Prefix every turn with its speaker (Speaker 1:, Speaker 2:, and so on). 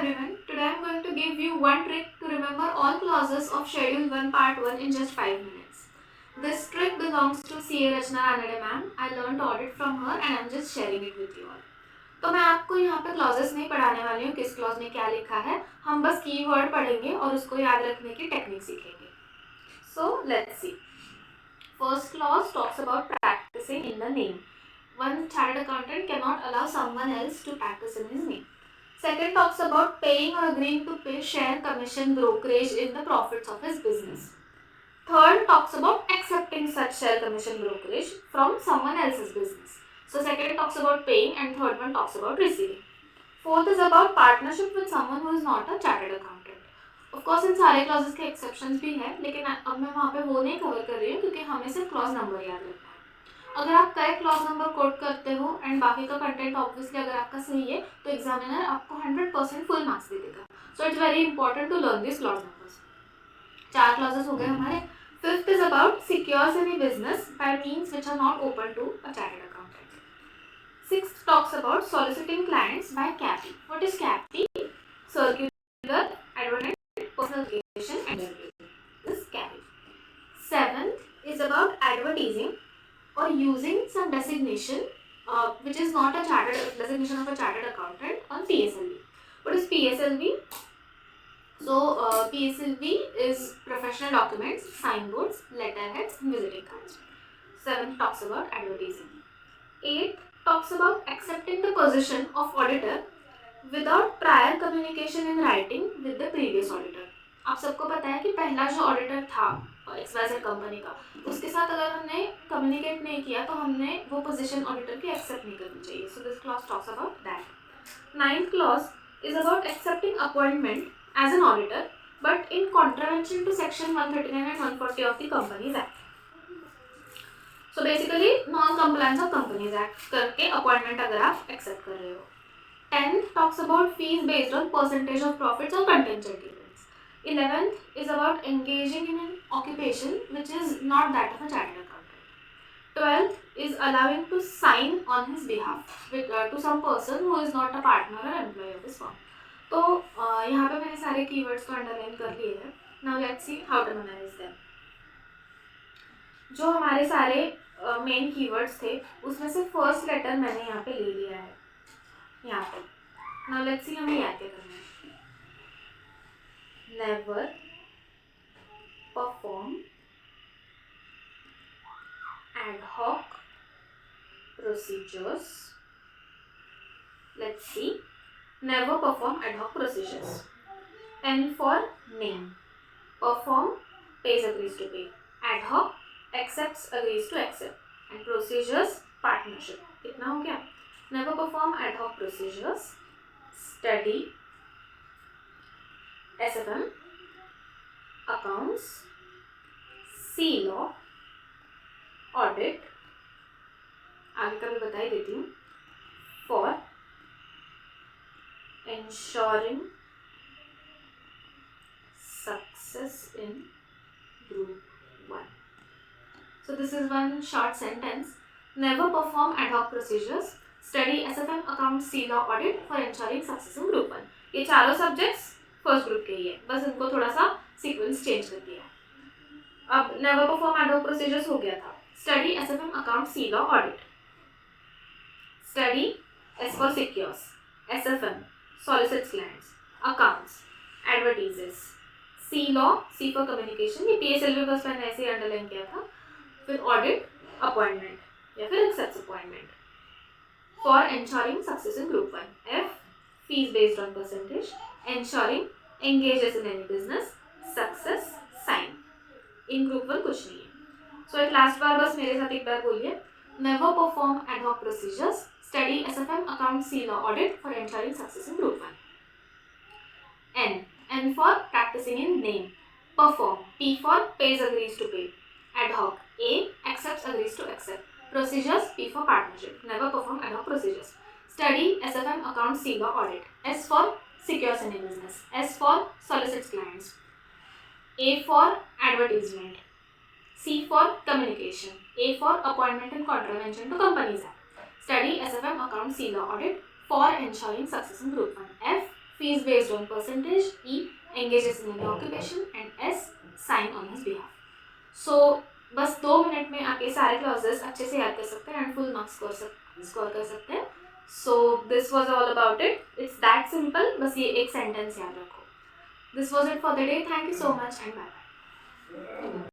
Speaker 1: everyone. Today I am going to give you one trick to remember all clauses of Schedule 1 Part 1 in just 5 minutes. This trick belongs to CA Rachna Ranade ma'am. I learned audit from her and I am just sharing it with you all. तो मैं आपको यहाँ पे clauses नहीं पढ़ाने वाली हूँ किस क्लॉज में क्या लिखा है, हम बस कीवर्ड पढ़ेंगे और उसको याद रखने की टेक्निक सीखेंगे. So let's see. First clause talks about practicing in the name. One chartered accountant cannot allow someone else to practice in his name. Second talks about paying or agreeing to pay share, commission, brokerage in the profits of his business. Third talks about accepting such share, commission, brokerage from someone else's business. So second talks about paying and third one talks about receiving. Fourth is about partnership with someone who is not a chartered accountant. Of course इन सारे clauses के exceptions भी हैं, लेकिन अब मैं वहाँ पे वो नहीं कवर कर रही हूँ क्योंकि हमें सिर्फ क्लॉज नंबर याद रखना है. अगर आप करेक्ट क्लॉज नंबर कोट करते हो एंड बाकी का कंटेंट ऑब्वियसली अगर आपका सही है तो एग्जामिनर आपको 100% फुल मार्क्स दे देगा. So it's very important to learn this clause numbers. 4 clauses हो गए हमारे. Fifth is about secures any business by means which are not open to a chartered accountant. Sixth talks about soliciting clients by कैपी. What is कैपी? Circular, advertisement, personal relation and this कैपी. Seventh is about advertising or using some designation which is not a chartered designation of a chartered accountant on PSLV. What is PSLV? So PSLV is professional documents, signboards, letterheads and visiting cards. 7 talks about advertising. 8 talks about accepting the position of auditor without prior communication in writing with the previous auditor. आप सबको पता है कि पहला जो auditor था XYZ company का, उसके साथ अगर हमने कम्युनिकेट नहीं किया तो हमने वो पोजीशन ऑडिटर की एक्सेप्ट नहीं करनी चाहिए. So this clause talks about that. Ninth clause is about accepting appointment as an auditor but in contravention to section 139 and 140 of the Companies Act. So basically non compliance of Companies Act करके appointment अगर आप accept कर रहे हो. 10th talks about fees based on percentage of profits or contingent events. 11th is about engaging in an occupation which is not that of a chartered accountant. 12th is allowing to sign on his behalf to some person who is not a partner or employee of his firm. तो यहाँ पे मैंने सारे keywords को underline कर लिए हैं. Now let's see how to memorize them. जो हमारे सारे main keywords थे उसमें से first letter मैंने यहाँ पे ले लिया है यहाँ पे. Now let's see हमें याद क्या करना है. Never perform ad hoc procedures. Let's see. Never perform ad hoc procedures. N for name. Perform, pays, agrees to pay. Ad hoc, accepts, agrees to accept. And procedures, partnership. कितना हो गया? Never perform ad hoc procedures. Study, SFM, accounts, C-law, audit, आगे का भी बता ही देती हूँ, for ensuring success in group 1. So this is one short sentence. Never perform ad hoc procedures. Study SFM, accounts, C-law, audit for ensuring success in group 1. ये चारों subjects first group के ही है, बस इनको थोड़ा सा सीक्वेंस चेंज कर दिया. अब never perform ad hoc procedures हो गया था. Study SFM, account, C law, audit. Study S for secures, SFM solicits clients, accounts advertises, C law C for communication, ये पीएसएलवी बस मैंने ऐसे ही अंडरलाइन किया था. फिर ऑडिट अपॉइंटमेंट या फिर accept appointment. For ensuring success in group 1, F fees based on percentage, ensuring engages in any business, success, sign. In group 1 कुछ नहीं है. So एक लास्ट बार बस मेरे साथ एक बार बोलिए. Never perform ad hoc procedures. Study SFM, account, C law, audit for ensuring success in group 1. N for practicing in name. Perform. P for pays, agrees to pay. Ad hoc. A accepts, agrees to accept. Procedures. P for partnership. Never perform ad hoc procedures. Study SFM, account, C law, audit. S for secures any business. S for solicits clients. A for advertisement. C for communication. A for appointment and contravention to Companies Act. Study SFM, account, C law, audit for ensuring success in group 1. F fees based on percentage, E engages in any occupation, and S sign on his behalf. So बस 2 minute में आप ये सारे clauses अच्छे से याद कर सकते हैं एंड फुल मार्क्स स्कोर कर सकते हैं. So this was all about it. It's that simple. बस ये एक सेंटेंस याद रखो. This was it for the day. Thank you so much and bye bye.